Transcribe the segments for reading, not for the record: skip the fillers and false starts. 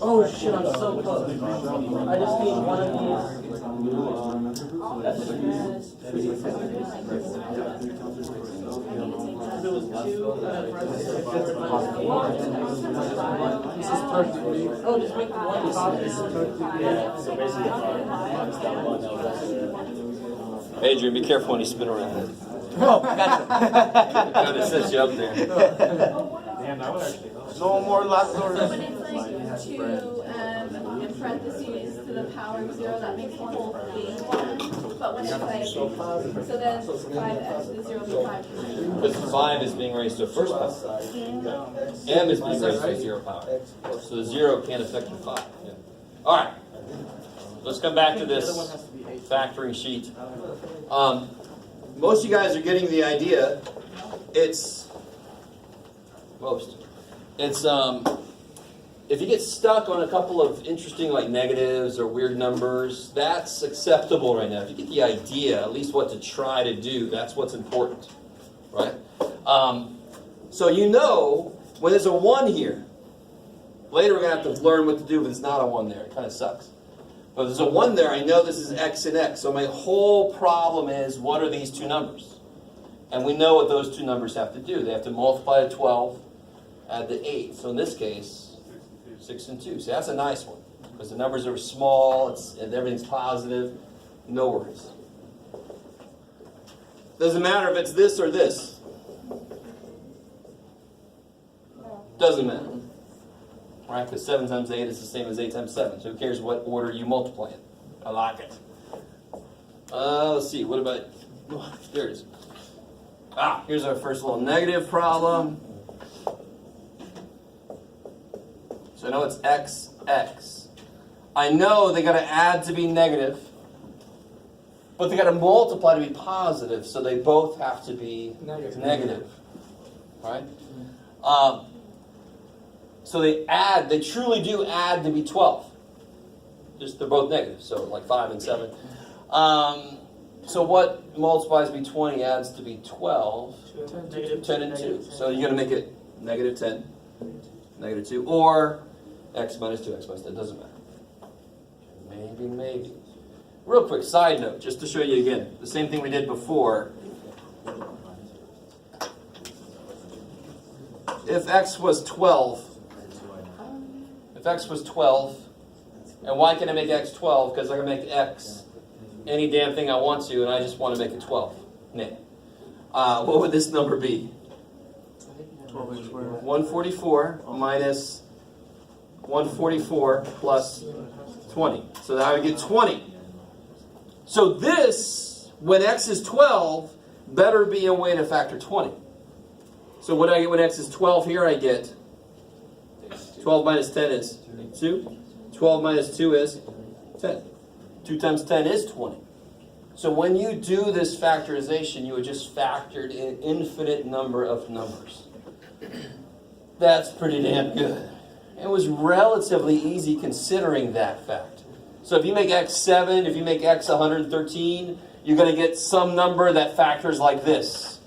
Oh shit, I'm so close. I just need one of these. There was two This is perfectly. Oh, just make one copy. So basically, Adrian, be careful when you spin around. Oh, gotcha. Kind of sets you up there. No more last So orders. when it's like 2 in parentheses to the power of 0, that makes the whole thing 1. But when it's like, so then 5x to the 0 will be 5. Because 5 is being raised to a first power. M is being raised to a 0 power. So the 0 can't affect the 5. Yeah. All right. Let's come back to this factoring sheet. Most of you guys are getting the idea. It's if you get stuck on a couple of interesting like negatives or weird numbers, that's acceptable right now. If you get the idea, at least what to try to do, that's what's important, right? So you know when there's a 1 here. Later we're going to have to learn what to do if there's not a 1 there. It kind of sucks. But if there's a 1 there, I know this is x and x. So my whole problem is, what are these two numbers? And we know what those two numbers have to do. They have to multiply to 12, add the 8. So in this case, 6 and 2. So that's a nice one. Because the numbers are small, and everything's positive. No worries. Doesn't matter if it's this or this. Doesn't matter. Right? Because 7 times 8 is the same as 8 times 7. So who cares what order you multiply it? I like it. Let's see. What about... Oh, there it is. Here's our first little negative problem. So I know it's x, x. I know they got to add to be negative, but they got to multiply to be positive, so they both have to be negative. Right? So they truly do add to be 12. Just they're both negative, so like 5 and 7. So what multiplies to be 20 adds to be 12? 10 and 2. So you're going to make it negative 10, negative 2, or x minus 2, x minus 10. Doesn't matter. Maybe. Real quick, side note, just to show you again, the same thing we did before. If x was 12, and why can I make x 12? Because I can make x any damn thing I want to, and I just want to make it 12. Nah. What would this number be? 144 minus 144 plus 20. So now I get 20. So this, when x is 12, better be a way to factor 20. So what do I get when x is 12 here? I get 12 minus 10 is 2. 12 minus 2 is 10. 2 times 10 is 20. So when you do this factorization, you have just factored an infinite number of numbers. That's pretty damn good. It was relatively easy considering that fact. So if you make x 7, if you make x 113, you're going to get some number that factors like this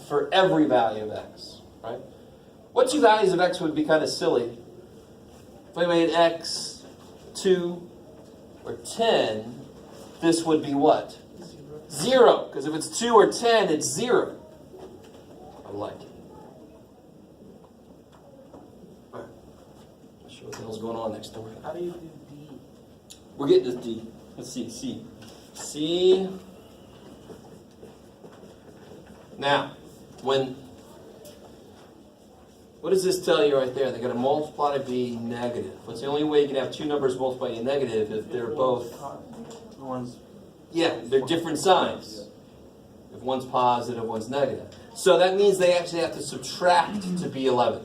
for every value of x, right? What two values of x would be kind of silly? If I made x 2 or 10, this would be what? 0. Because if it's 2 or 10, it's 0. I like it. All right. Let's show what the hell's going on next door. How do you do D? We're getting to D. Let's see. C. Now, what does this tell you right there? They're going to multiply to be negative. What's the only way you can have two numbers multiply to be negative if they're both... Yeah, they're different signs. If one's positive, one's negative. So that means they actually have to subtract to be 11.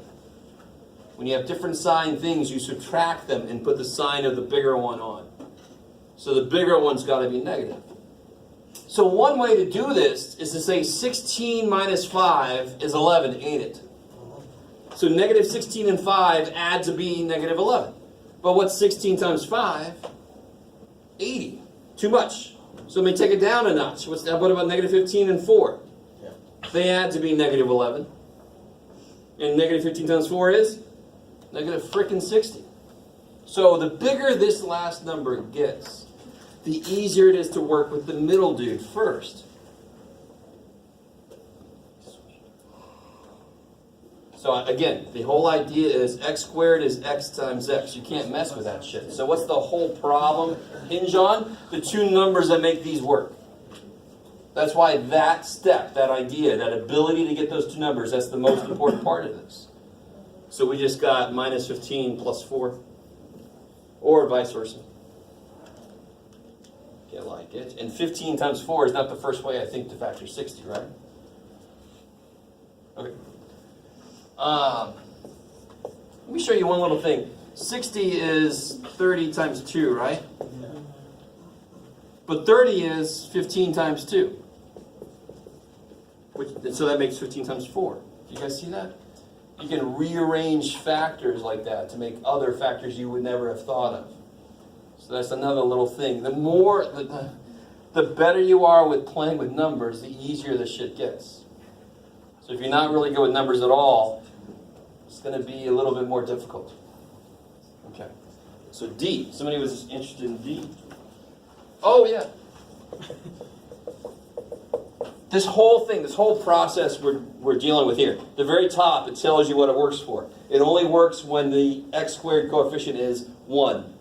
When you have different sign things, you subtract them and put the sign of the bigger one on. So the bigger one's got to be negative. So one way to do this is to say 16 minus 5 is 11, ain't it? So negative 16 and 5 add to be negative 11. But what's 16 times 5? 80. Too much. So let me take it down a notch. What about negative 15 and 4? they add to be negative 11. And negative 15 times 4 is negative frickin' 60. So the bigger this last number gets, the easier it is to work with the middle dude first. So again, the whole idea is x squared is x times x. You can't mess with that shit. So what's the whole problem hinge on? The two numbers that make these work. That's why that step, that idea, that ability to get those two numbers, that's the most important part of this. So we just got minus 15 plus 4. Or vice versa. You like it. And 15 times 4 is not the first way I think to factor 60, right? Okay. Let me show you one little thing. 60 is 30 times 2, right? But 30 is 15 times 2. So that makes 15 times 4. You guys see that? You can rearrange factors like that to make other factors you would never have thought of. So that's another little thing. The better you are with playing with numbers, the easier this shit gets. So if you're not really good with numbers at all, it's going to be a little bit more difficult. Okay. So D. Somebody was interested in D. Oh, yeah. This whole thing, this whole process we're dealing with here, the very top, it tells you what it works for. It only works when the x squared coefficient is 1.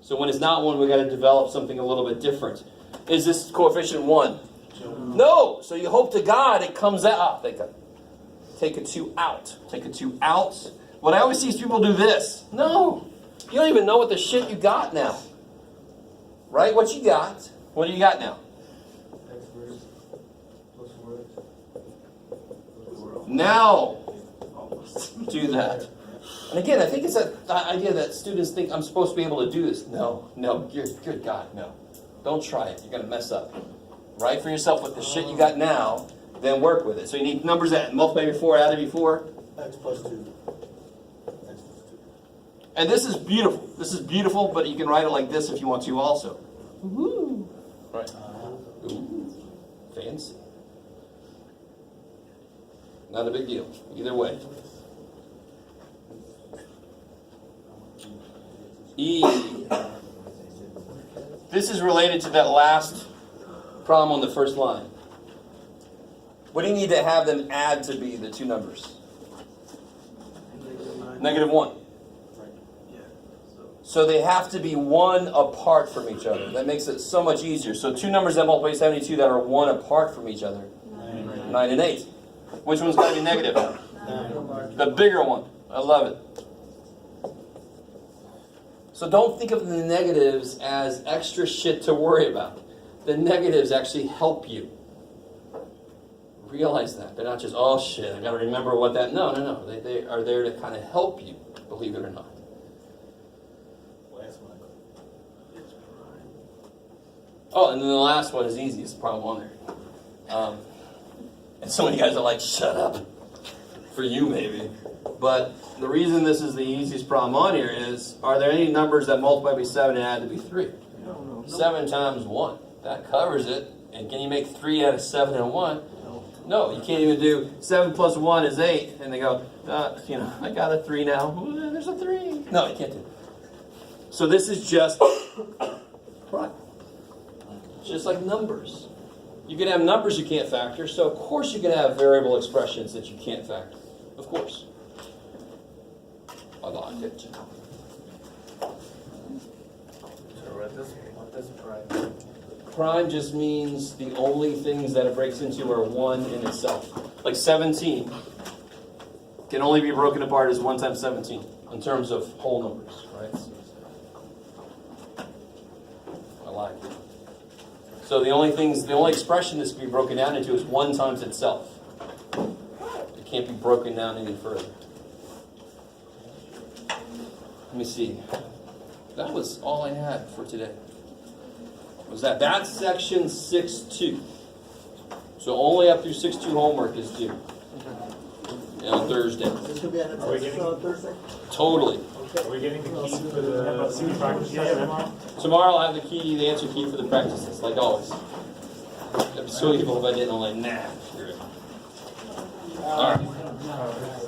So when it's not 1, we've got to develop something a little bit different. Is this coefficient 1? No! So you hope to God it comes out. Take a 2 out. Take a 2 out. What I always see is people do this. No! You don't even know what the shit you got now. Right? What you got? What do you got now? Now, do that. And again, I think it's that idea that students think I'm supposed to be able to do this. No, good God, no. Don't try it. You're going to mess up. Write for yourself with the shit you got now, then work with it. So you need numbers that multiply before, add before. X plus 2. And this is beautiful. This is beautiful, but you can write it like this if you want to also. Woo! Right. Ooh, fancy. Not a big deal, either way. E. This is related to that last problem on the first line. What do you need to have them add to be the two numbers? Negative 1. So they have to be 1 apart from each other. That makes it so much easier. So two numbers that multiply 72 that are 1 apart from each other. 9 and 8. Which one's got to be negative? The bigger one. I love it. So don't think of the negatives as extra shit to worry about. The negatives actually help you. Realize that. They're not just, oh shit, I got to remember what that... No. They are there to kind of help you, believe it or not. Oh, and then the last one is easy. It's the problem on there. And so many guys are like, shut up. For you, maybe. But the reason this is the easiest problem on here is, are there any numbers that multiply by 7 and add to be 3? 7 times 1. That covers it. And can you make 3 out of 7 and 1? No, you can't even do 7 plus 1 is 8. And they go, I got a 3 now. There's a 3. No, you can't do it. So this is just prime. Just like numbers. You can have numbers you can't factor, so of course you can have variable expressions that you can't factor. Of course. I like it. What does prime? Prime just means the only things that it breaks into are 1 in itself. Like 17 can only be broken apart as 1 times 17 in terms of whole numbers, right? I like it. So the only expression this can be broken down into is 1 times itself. It can't be broken down any further. Let me see. That was all I had for today. Was that? That's section 6.2. So only up through 6.2 homework is due. On Thursday. This could be on Thursday? Totally. Are we getting the key for the practice tomorrow? Tomorrow I'll have the answer key for the practices, like always. Yep. so evil if I didn't. I'm like, nah. Screw it. All right.